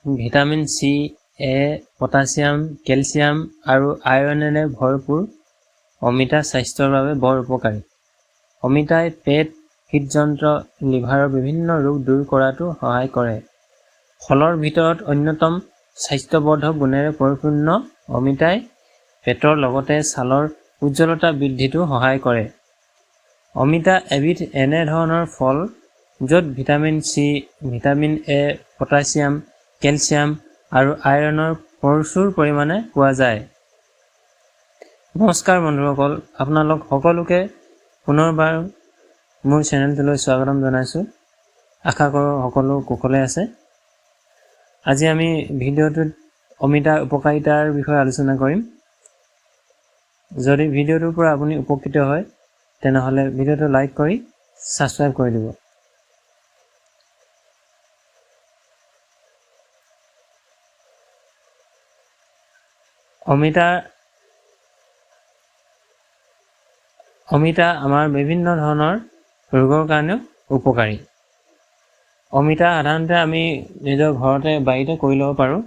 Vitamin C, এ, potassium, calcium আৰু আইৰনেৰে ভৰপূৰ। অমিতা স্বাস্থ্যৰ বাবে বৰ উপকাৰী। অমিতাই পেট, হৃদযন্ত্ৰ, লিভাৰৰ বিভিন্ন ৰোগ দূৰ কৰাতো সহায় কৰে। ফলৰ ভিতৰত অন্যতম স্বাস্থ্যবৰ্ধক গুণেৰে পৰিপূৰ্ণ অমিতাই পেটৰ লগতে ছালৰ উজ্জ্বলতা বৃদ্ধিতো সহায় কৰে। অমিতা এবিধ এনে ধৰণৰ ফল য'ত vitamin C, vitamin A, potassium, calcium আৰু আইৰণৰ প্ৰচুৰ পৰিমাণে পোৱা যায়। নমস্কাৰ বন্ধুসকল, আপোনালোক সকলোকে পুনৰবাৰ মোৰ চেনেলটোলৈ স্বাগতম জনাইছোঁ। আশা কৰোঁ সকলো কুশলে আছে। আজি আমি ভিডিঅ'টোত অমিতাৰ উপকাৰিতাৰ বিষয়ে আলোচনা কৰিম। যদি ভিডিঅ'টোৰ পৰা আপুনি উপকৃত হয় তেনেহ'লে ভিডিঅ'টো লাইক কৰি ছাবস্ক্ৰাইব কৰি দিব। অমিতা আমাৰ বিভিন্ন ধৰণৰ ৰোগৰ কাৰণেও উপকাৰী। অমিতা সাধাৰণতে আমি নিজৰ ঘৰতে বাৰীতে কৰি ল'ব পাৰোঁ।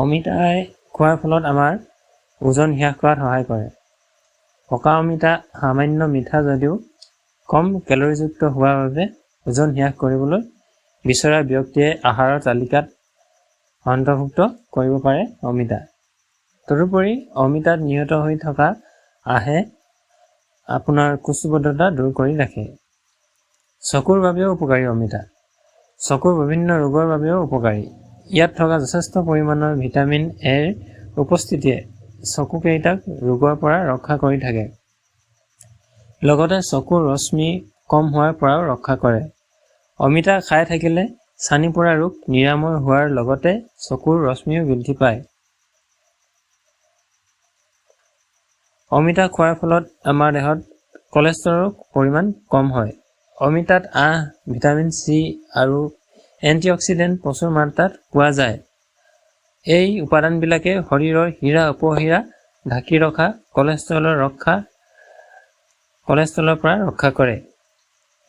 অমিতাই খোৱাৰ ফলত আমাৰ ওজন হ্ৰাস কৰাত সহায় কৰে। পকা অমিতা সামান্য মিঠা যদিও কম কেলৰিযুক্ত হোৱাৰ বাবে ওজন হ্ৰাস কৰিবলৈ বিচৰা ব্যক্তিয়ে আহাৰৰ তালিকাত অন্তৰ্ভুক্ত কৰিব পাৰে অমিতা। তদুপৰি অমিতাত নিহিত হৈ থকা আহে আপোনাৰ কোষ্ঠবদ্ধতা দূৰ কৰি ৰাখে। চকুৰ বাবেও উপকাৰী অমিতা। চকুৰ বিভিন্ন ৰোগৰ বাবেও উপকাৰী। ইয়াত থকা যথেষ্ট পৰিমাণৰ ভিটামিন এৰ উপস্থিতিয়ে চকুকেইটাক ৰোগৰ পৰা ৰক্ষা কৰি থাকে। লগতে চকুৰ ৰশ্মি কম হোৱাৰ পৰাও ৰক্ষা কৰে। অমিতা খাই থাকিলে ছানি পৰা ৰোগ নিৰাময় হোৱাৰ লগতে চকুৰ ৰশ্মিও বৃদ্ধি পায়। অমিতা খোৱাৰ ফলত আমাৰ দেহত কলেষ্ট্ৰলৰ পৰিমাণ কম হয়। অমিতাত আঁহ, ভিটামিন চি আৰু এন্টিঅক্সিডেণ্ট প্ৰচুৰ মাত্ৰাত পোৱা যায়। এই উপাদানবিলাকে শৰীৰৰ হীৰা-উপহীৰা ঢাকি ৰখা কলেষ্ট্ৰলৰ পৰা ৰক্ষা কৰে।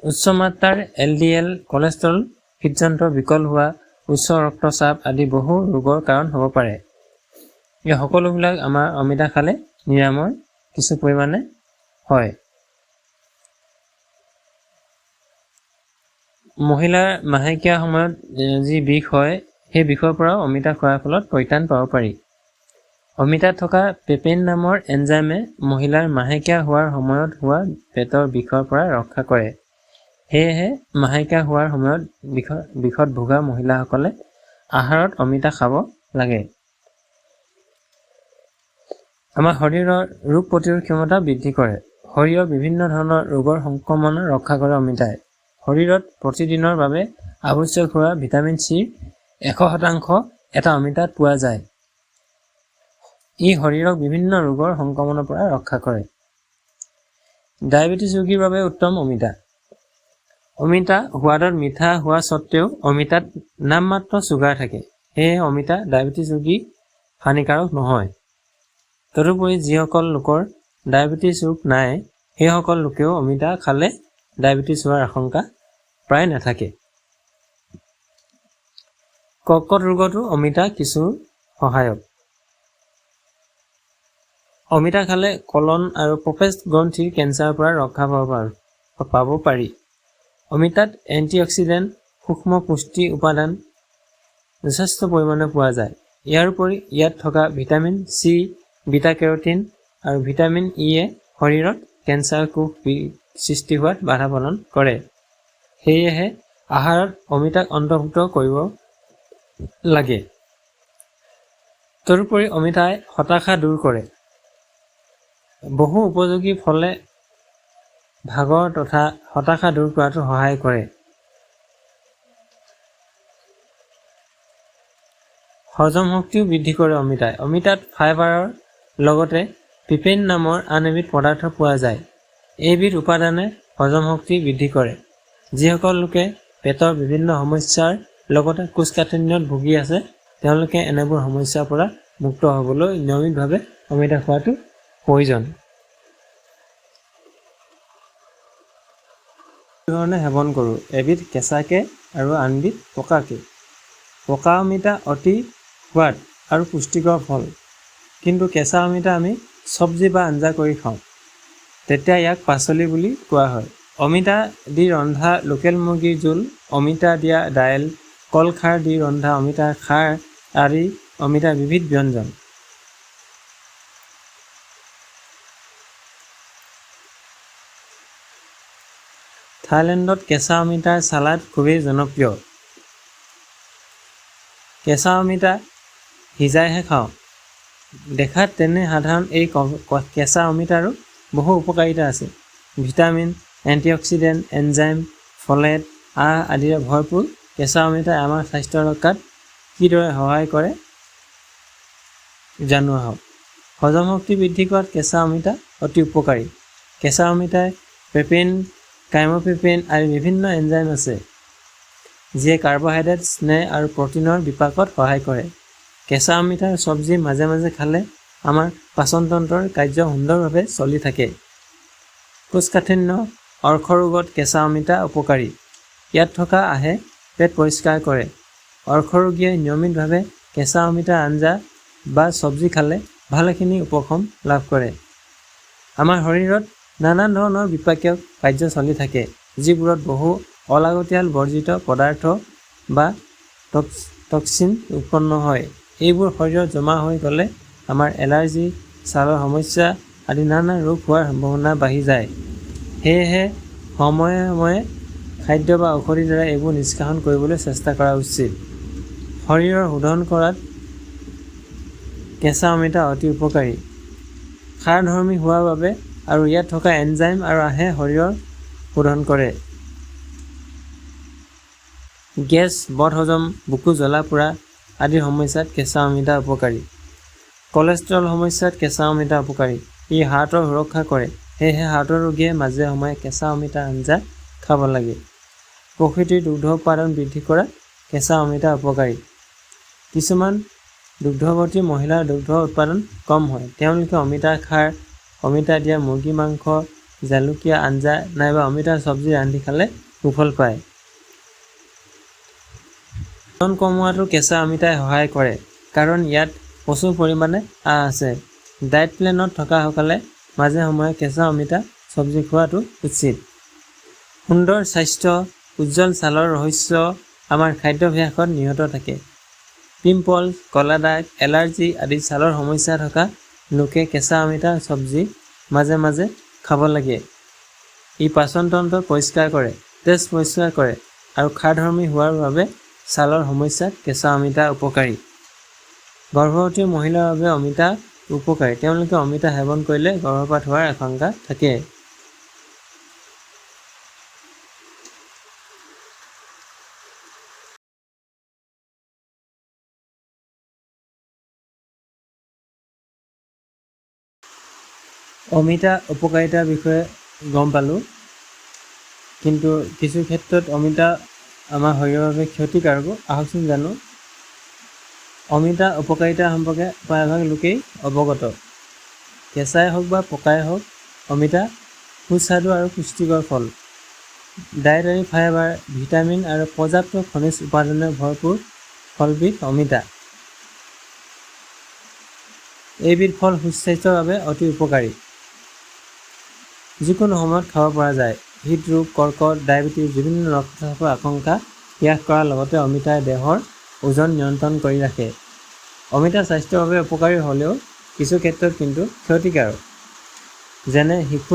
উচ্চ মাত্ৰাৰ এলডিএল কলেষ্ট্ৰল, হৃদযন্ত্ৰ বিকল হোৱা, উচ্চ ৰক্তচাপ আদি বহু ৰোগৰ কাৰণ হ'ব পাৰে। এই সকলোবিলাক আমাৰ অমিতা খালে নিৰাময় কিছু পৰিমাণে হয়। মহিলাৰ মাহেকীয়া সময়ত যি বিষ হয় সেই বিষৰ পৰাও অমিতা খোৱাৰ ফলত পৰিত্ৰাণ পাব পাৰি। অমিতাত থকা পেপেইন নামৰ এনজাইমে মহিলাৰ মাহেকীয়া হোৱাৰ সময়ত হোৱা পেটৰ বিষৰ পৰা ৰক্ষা কৰে। সেয়েহে মাহেকীয়া হোৱাৰ সময়ত বিষত ভোগা মহিলাসকলে আহাৰত অমিতা খাব লাগে। আমাৰ শৰীৰৰ ৰোগ প্ৰতিৰোধ ক্ষমতা বৃদ্ধি কৰে। শৰীৰৰ বিভিন্ন ধৰণৰ ৰোগৰ সংক্ৰমণ ৰক্ষা কৰে অমিতাই। শৰীৰত প্ৰতিদিনৰ বাবে আৱশ্যক হোৱা ভিটামিন চিৰ 100% এটা অমিতাত পোৱা যায়। ই শৰীৰক বিভিন্ন ৰোগৰ সংক্ৰমণৰ পৰা ৰক্ষা কৰে। ডায়েবেটিছ ৰোগীৰ বাবে উত্তম অমিতা। অমিতা সোৱাদত মিঠা হোৱা স্বত্ত্বেও অমিতাত নামমাত্ৰ চুগাৰ থাকে। সেয়েহে অমিতা ডায়েবেটিছ ৰোগী হানিকাৰক নহয়। তদুপৰি যিসকল লোকৰ ডায়েবেটিছ ৰোগ নাই সেইসকল লোকেও অমিতা খালে ডায়েবেটিছ হোৱাৰ আশংকা প্ৰায় নাথাকে। কৰ্কট ৰোগতো অমিতা কিছু সহায়ক। অমিতা খালে কলন আৰু প্ৰপেষ্ট গ্ৰন্থিৰ কেঞ্চাৰৰ পৰা ৰক্ষা পাব পাৰি। অমিতাত এন্টিঅক্সিডেণ্ট, সূক্ষ্ম পুষ্টি উপাদান যথেষ্ট পৰিমাণে পোৱা যায়। ইয়াৰ উপৰি ইয়াত থকা ভিটামিন চি, বিটা কেৰটিন আৰু ভিটামিন ইয়ে শৰীৰত কেঞ্চাৰ কোষ সৃষ্টি হোৱাত বাধা প্ৰদান কৰে। সেয়েহে আহাৰত অমিতাক অন্তৰ্ভুক্ত কৰিব লাগে। তদুপৰি অমিতাই হতাশা দূৰ কৰে। বহু উপযোগী ফলে ভাগৰ তথা হতাশা দূৰ কৰাতো সহায় কৰে। হজম শক্তিও বৃদ্ধি কৰে অমিতাই। অমিতাত ফাইবাৰৰ লগতে পেপেইন নামৰ আন এবিধ পদাৰ্থ পোৱা যায়। এইবিধ উপাদানে হজম শক্তি বৃদ্ধি কৰে। যিসকল লোকে পেটৰ বিভিন্ন সমস্যাৰ লগতে কোষ্ঠকাঠিন্যত ভুগি আছে তেওঁলোকে এনেবোৰ সমস্যাৰ পৰা মুক্ত হ'বলৈ নিয়মিতভাৱে অমিতা খোৱাটো প্ৰয়োজন। ধৰণে সেৱন কৰোঁ, এবিধ কেঁচাকে আৰু আনবিধ পকাকে। পকা অমিতা অতি সোৱাদ আৰু পুষ্টিকৰ ফল, কিন্তু কেঁচা অমিতা আমি চব্জি বা আঞ্জা কৰি খাওঁ, তেতিয়া ইয়াক পাচলি বুলি কোৱা হয়। অমিতা দি ৰন্ধা লোকেল মুৰ্গীৰ জোল, অমিতা দিয়া দাইল, কল খাৰ দি ৰন্ধা অমিতাৰ খাৰ আদি অমিতাৰ বিবিধ ব্যঞ্জন। থাইলেণ্ডত কেঁচা অমিতাৰ চালাড খুবেই জনপ্ৰিয়। কেঁচা অমিতা সিজাইহে খাওঁ। দেখাত তেনে সাধাৰণ এই কেঁচা অমিতাৰো বহু উপকাৰিতা আছে। ভিটামিন, এণ্টিঅক্সিডেণ্ট, এনজাইম, ফলেট, আঁহ আদিৰে ভৰপূৰ কেঁচা অমিতাই আমাৰ স্বাস্থ্য ৰক্ষাত কিদৰে সহায় কৰে জানো আহক। হজম শক্তি বৃদ্ধি কৰাত কেঁচা অমিতা অতি উপকাৰী। কেঁচা অমিতাই পেপেইন, কাইম'পেপেইন আদি বিভিন্ন এনজাইম আছে, যিয়ে কাৰ্বহাইড্ৰেট, স্নেহ আৰু প্ৰটিনৰ বিপাকত সহায় কৰে। কেঁচা অমিতাৰ চব্জি মাজে মাজে খালে আমাৰ পাচনতন্ত্ৰৰ কাৰ্য সুন্দৰভাৱে চলি থাকে। কোষ্ঠকাঠিন্য, অৰ্শ ৰোগত কেঁচা অমিতা উপকাৰী। ইয়াত থকা আঁহে পেট পৰিষ্কাৰ কৰে। অৰ্শৰোগীয়ে নিয়মিতভাৱে কেঁচা অমিতাৰ আঞ্জা বা চব্জি খালে ভালেখিনি উপশম লাভ কৰে। আমাৰ শৰীৰত নানা ধৰণৰ বিপাকীয় কাৰ্য চলি থাকে, যিবোৰত বহু অলাগতিয়াল বৰ্জিত পদাৰ্থ বা টক্সিন উৎপন্ন হয়। এইবোৰ শৰীৰত জমা হৈ গ'লে আমাৰ এলাৰ্জি, ছালৰ সমস্যা আদি নানা ৰোগ হোৱাৰ সম্ভাৱনা বাঢ়ি যায়। সেয়েহে সময়ে সময়ে খাদ্য বা ঔষধিৰ দ্বাৰা এইবোৰ নিষ্কাশন কৰিবলৈ চেষ্টা কৰা উচিত। শৰীৰৰ শোধন কৰাত কেঁচা অমিতা অতি উপকাৰী। ক্ষাৰধৰ্মী হোৱাৰ বাবে আৰু ইয়াত থকা এনজাইম আৰু আঁহে শৰীৰৰ শোধন কৰে। গেছ, বদহজম, বুকু জ্বলা-পোৰা আদিৰ সমস্যাত কেঁচা অমিতা উপকাৰী। কলেষ্ট্ৰল সমস্যাত কেঁচা অমিতা উপকাৰী। ই হাৰ্টৰ সুৰক্ষা কৰে, সেয়েহে হাৰ্টৰ ৰোগীয়ে মাজে সময়ে কেঁচা অমিতাৰ আঞ্জা খাব লাগে। প্ৰকৃতিৰ দুগ্ধ উৎপাদন বৃদ্ধি কৰাত কেঁচা অমিতা উপকাৰী। কিছুমান দুগ্ধৱতী মহিলাৰ দুগ্ধ উৎপাদন কম হয়। তেওঁলোকে অমিতাৰ খাৰ, অমিতা দিয়া মুৰ্গী মাংস, জালুকীয়া আঞ্জা নাইবা অমিতাৰ চব্জি ৰান্ধি খালে সুফল পায়। ওজন কমোৱাটো কেঁচা অমিতাই সহায় কৰে, কাৰণ ইয়াত প্ৰচুৰ পৰিমাণে আঁহ আছে। ডায়েট প্লেনত থকাসকলে মাজে সময়ে কেঁচা অমিতা চব্জি খোৱাটো উচিত। সুন্দৰ স্বাস্থ্য, উজ্জ্বল ছালৰ ৰহস্য আমাৰ খাদ্যাভ্যাসত নিহিত থাকে। পিম্পল, ক'লা দাগ, এলাৰ্জি আদি ছালৰ সমস্যা থকা লোকে কেঁচা অমিতাৰ চব্জি মাজে মাজে খাব লাগে। ই পাচনতন্ত্ৰ পৰিষ্কাৰ কৰে, তেজ পৰিষ্কাৰ কৰে আৰু ক্ষাৰধৰ্মী হোৱাৰ বাবে ছালৰ সমস্যাত কেঁচা অমিতা উপকাৰী। গৰ্ভৱতী মহিলাৰ বাবে অমিতা উপকাৰী। তেওঁলোকে অমিতা সেৱন কৰিলে গৰ্ভপাত হোৱাৰ আশংকা থাকে। অমিতা উপকাৰিতাৰ বিষয়ে গম পালোঁ, কিন্তু কিছু ক্ষেত্ৰত অমিতা আমাৰ শৰীৰৰ বাবে ক্ষতিকাৰকো। আহকচোন জানো। অমিতা উপকাৰিতা সম্পৰ্কে প্ৰায়ভাগ লোকেই অৱগত। কেঁচাই হওক বা পকাই হওক, অমিতা সুস্বাদু আৰু পুষ্টিকৰ ফল। ডায়েটাৰী ফাইবাৰ, ভিটামিন আৰু পৰ্যাপ্ত খনিজ উপাদানেৰে ভৰপূৰ ফলবিধ অমিতা। এইবিধ ফল সুস্বাস্থ্যৰ বাবে অতি উপকাৰী। যিকোনো সময়ত খাব পৰা যায়। হৃদৰোগ, কৰ্কট, ডায়েবেটিছ, বিভিন্ন ৰক্তচাপৰ আশংকা হ্ৰাস কৰাৰ লগতে অমিতাই দেহৰ ওজন নিয়ন্ত্ৰণ কৰি ৰাখে। অমিতা স্বাস্থ্যৰ বাবে উপকাৰী হ'লেও কিছু ক্ষেত্ৰত কিন্তু ক্ষতিকাৰক, যেনে শিশুৰ